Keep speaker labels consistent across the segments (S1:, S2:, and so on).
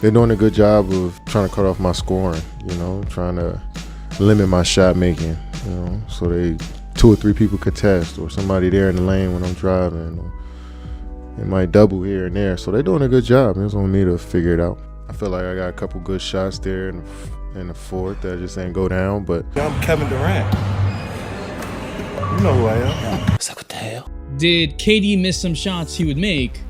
S1: they're doing a good job of trying to cut off my scoring, you know, trying to limit my shot making, you know, so 2 or 3 people contest, or somebody there in the lane when I'm driving, or they might double here and there. So they're doing a good job. It's on me to figure it out. I feel like I got a couple good shots there in the fourth that just ain't go down, but
S2: I'm Kevin Durant. You know who I am.
S3: It's like, what the hell?
S4: Did KD miss some shots he would make?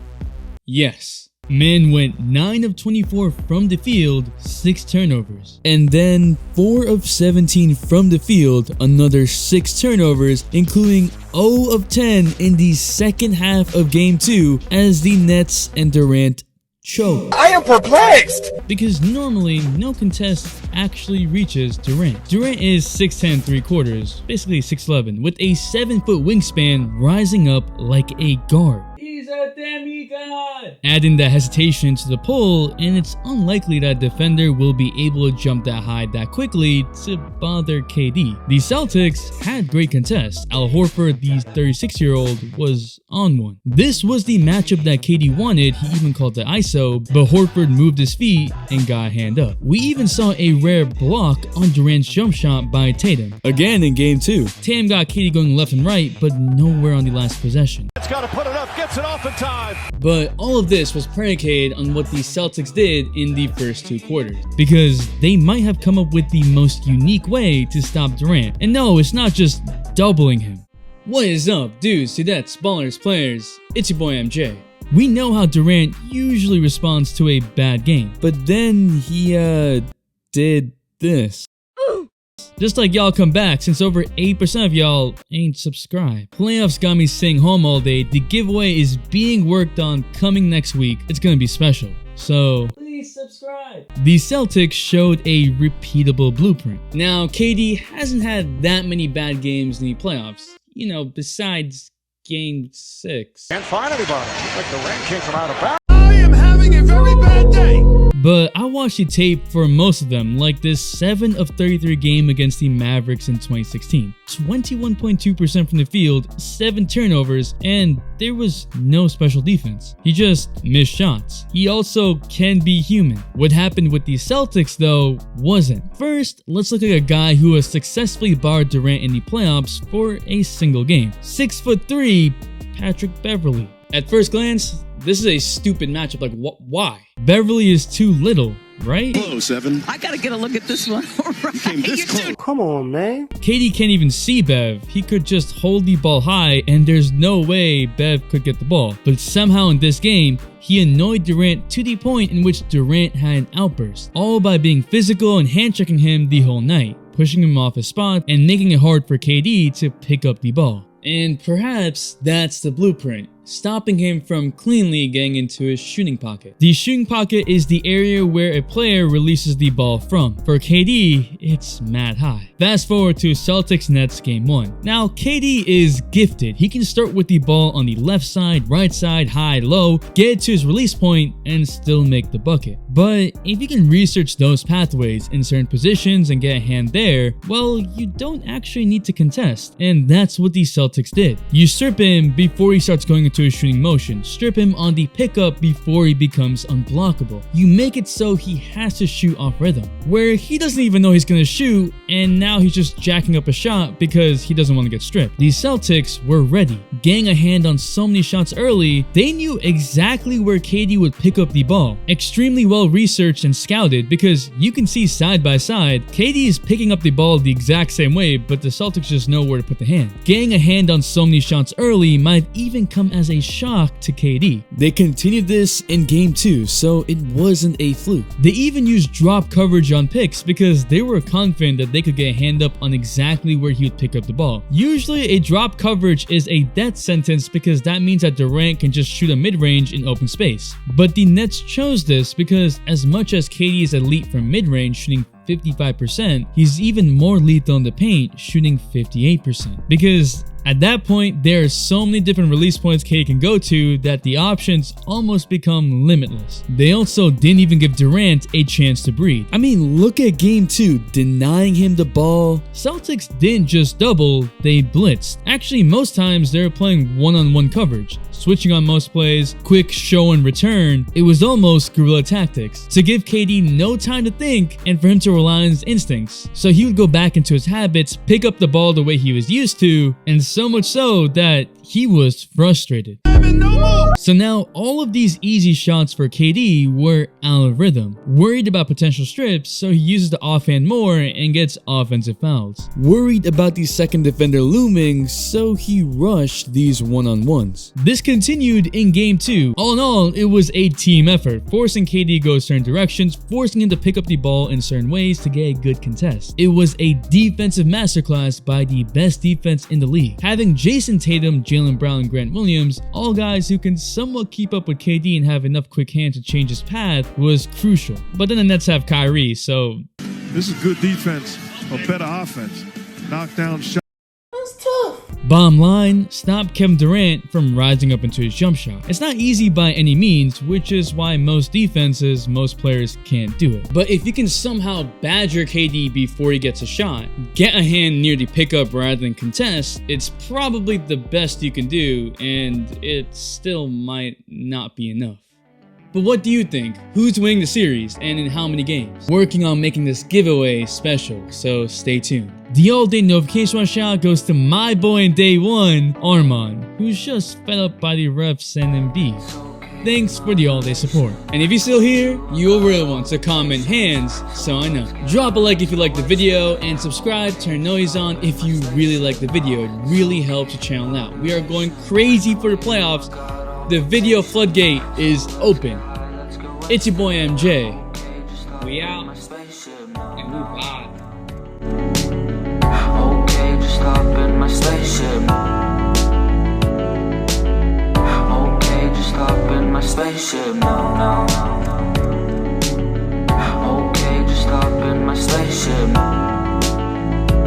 S4: Yes. Man went 9 of 24 from the field, 6 turnovers. And then 4 of 17 from the field, another 6 turnovers, including 0 of 10 in the second half of Game 2 as the Nets and Durant choked.
S3: I am perplexed!
S4: Because normally, no contest actually reaches Durant. Durant is 6'10", 3/4, basically 6'11", with a 7-foot wingspan rising up like a guard. He's a demigod! Adding that hesitation to the pull, and it's unlikely that a defender will be able to jump that high that quickly to bother KD. The Celtics had great contests. Al Horford, the 36-year-old, was on one. This was the matchup that KD wanted. He even called the ISO, but Horford moved his feet and got a hand up. We even saw a rare block on Durant's jump shot by Tatum. Again in Game 2. Tatum got KD going left and right, but nowhere on the last possession.
S5: It's got to put it up, gets it off in time.
S4: But all of this was predicated on what the Celtics did in the first 2 quarters, because they might have come up with the most unique way to stop Durant. And no, it's not just doubling him. What is up, dudes, dudettes, ballers, players? It's your boy MJ. We know how Durant usually responds to a bad game, but then he did this. Just like y'all come back, since over 8% of y'all ain't subscribed. Playoffs got me staying home all day. The giveaway is being worked on coming next week. It's gonna be special, so please subscribe. The Celtics showed a repeatable blueprint. Now, KD hasn't had that many bad games in the playoffs, you know, besides Game 6.
S5: Can't find anybody. Looks like the rain came from out of bounds. I am having a very bad day.
S4: But I watched the tape for most of them, like this 7 of 33 game against the Mavericks in 2016. 21.2% from the field, 7 turnovers, and there was no special defense. He just missed shots. He also can be human. What happened with the Celtics, though, wasn't. First, let's look at a guy who has successfully barred Durant in the playoffs for a single game. 6'3", Patrick Beverley. At first glance, this is a stupid matchup. Like, why? Beverly is too little, right?
S6: Hello, 7.
S7: I gotta get a look at this one. Right.
S6: Came this close.
S2: Come on, man.
S4: KD can't even see Bev. He could just hold the ball high, and there's no way Bev could get the ball. But somehow in this game, he annoyed Durant to the point in which Durant had an outburst, all by being physical and hand-checking him the whole night, pushing him off his spot and making it hard for KD to pick up the ball. And perhaps that's the blueprint, stopping him from cleanly getting into his shooting pocket. The shooting pocket is the area where a player releases the ball from. For KD, it's mad high. Fast forward to Celtics Nets Game 1. Now, KD is gifted. He can start with the ball on the left side, right side, high, low, get it to his release point, and still make the bucket. But if you can research those pathways in certain positions and get a hand there, well, you don't actually need to contest. And that's what the Celtics did. You strip him before he starts going into a shooting motion. Strip him on the pickup before he becomes unblockable. You make it so he has to shoot off rhythm, where he doesn't even know he's gonna shoot, and now he's just jacking up a shot because he doesn't want to get stripped. The Celtics were ready. Getting a hand on so many shots early, they knew exactly where KD would pick up the ball. Extremely well researched and scouted, because you can see side by side, KD is picking up the ball the exact same way, but the Celtics just know where to put the hand. Getting a hand on so many shots early might even come as a shock to KD. They continued this in Game 2, so it wasn't a fluke. They even used drop coverage on picks because they were confident that they could get a hand up on exactly where he would pick up the ball. Usually a drop coverage is a death sentence because that means that Durant can just shoot a mid-range in open space. But the Nets chose this because as much as KD is elite from mid-range, shooting 55%, he's even more lethal in the paint, shooting 58%. Because at that point, there are so many different release points KD can go to that the options almost become limitless. They also didn't even give Durant a chance to breathe. I mean, look at Game 2, denying him the ball. Celtics didn't just double, they blitzed. Actually, most times they were playing one-on-one coverage. switching on most plays, quick show and return. It was almost guerrilla tactics to give KD no time to think and for him to rely on his instincts. So he would go back into his habits, pick up the ball the way he was used to, and so much so that he was frustrated. So now all of these easy shots for KD were out of rhythm. Worried about potential strips, so he uses the offhand more and gets offensive fouls. Worried about the second defender looming, so he rushed these one-on-ones. This continued in game 2. All in all, it was a team effort, forcing KD to go certain directions, forcing him to pick up the ball in certain ways to get a good contest. It was a defensive masterclass by the best defense in the league. Having Jason Tatum, Jaylen Brown, and Grant Williams, all guys who can somewhat keep up with KD and have enough quick hands to change his path, was crucial. But then the Nets have Kyrie, so
S2: This is good defense, or better offense. Knockdown shot.
S4: bottom line, stop Kevin Durant from rising up into his jump shot. It's not easy by any means, which is why most defenses, most players can't do it. But if you can somehow badger KD before he gets a shot, get a hand near the pickup rather than contest, it's probably the best you can do, and it still might not be enough. But what do you think? Who's winning the series and in how many games? Working on making this giveaway special, so stay tuned. The all-day notification shout goes to my boy in day 1, Armand, who's just fed up by the refs and Embiid. Thanks for the all-day support. And if you're still here, you'll really want to comment hands so I know. Drop a like if you liked the video and subscribe, turn noise on if you really like the video. It really helps the channel out. We are going crazy for the playoffs. The video floodgate is open. It's your boy MJ. We out and we vibe.
S3: Okay, just hop in my spaceship. Okay, just hop in my spaceship. No, no, no, no.